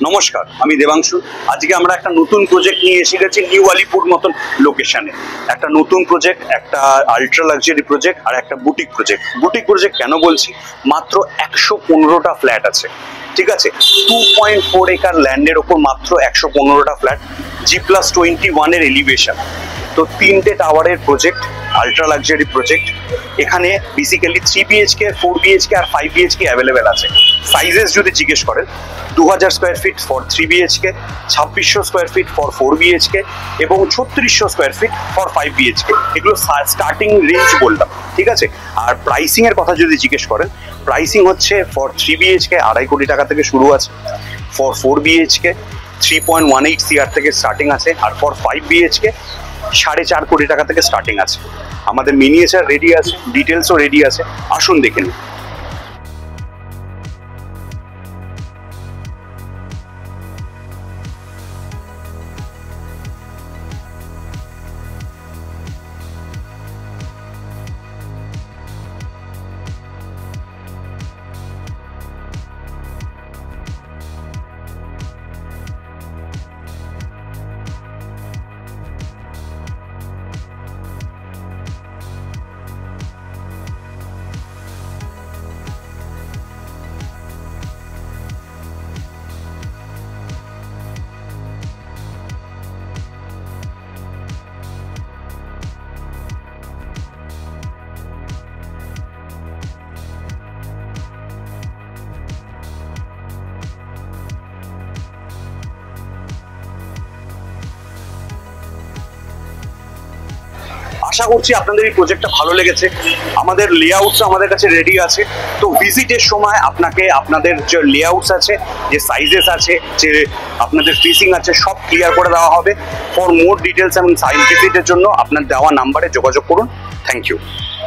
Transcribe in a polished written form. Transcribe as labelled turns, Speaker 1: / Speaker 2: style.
Speaker 1: নমস্কার, আমি দেবাংশু। আজকে আমরা একটা নতুন প্রজেক্ট নিয়ে এসে গেছি নিউ আলিপুর মতন লোকেশনে। একটা নতুন প্রজেক্ট, একটা আল্ট্রা লাক্সারি প্রজেক্ট আর একটা বুটিক প্রজেক্ট। বুটিক প্রজেক্ট কেন বলছি? মাত্র 115টা ফ্ল্যাট আছে, ঠিক আছে। 2.4 একর ল্যান্ডের ওপর মাত্র 115টা ফ্ল্যাট, G+21 এর এলিভেশন। তো 3টে টাওয়ারের প্রজেক্ট, আল্ট্রা লাক্সারি প্রজেক্ট। এখানে বেসিক্যালি 3 BHK, 4 BHK আর 5 BHK অ্যাভেলেবেল আছে। সাইজেস যদি জিজ্ঞেস করেন, 2000 square feet for 3 BHK, 2600 square feet for 4 BHK এবং 3600 স্কোয়ার ফিট ফর 5 BHK। এগুলো স্টার্টিং রেঞ্জ বললাম, ঠিক আছে। আর প্রাইসিং এর কথা যদি জিজ্ঞেস করেন, প্রাইসিং হচ্ছে ফর 3 BHK 2.5 কোটি টাকা থেকে শুরু আছে, ফর 4 BHK 3.18 CR থেকে স্টার্টিং আছে, আর ফর 5 BHK 4.5 কোটি টাকা থেকে স্টার্টিং আছে। আমাদের মিনিয়েচার রেডি আছে, ডিটেলসও রেডি আছে, আসুন দেখে নিন। আশা করছি আপনাদের এই প্রজেক্টটা ভালো লেগেছে। আমাদের লেআউটস আমাদের কাছে রেডি আছে। তো ভিজিটের সময় আপনাকে আপনাদের যে লেআউটস আছে, যে সাইজেস আছে, যে আপনাদের ফিসিং আছে, সব ক্লিয়ার করে দেওয়া হবে। ফর মোর ডিটেলস এবং সাইট ভিজিটের জন্য আপনার দেওয়া নাম্বারে যোগাযোগ করুন। Thank you.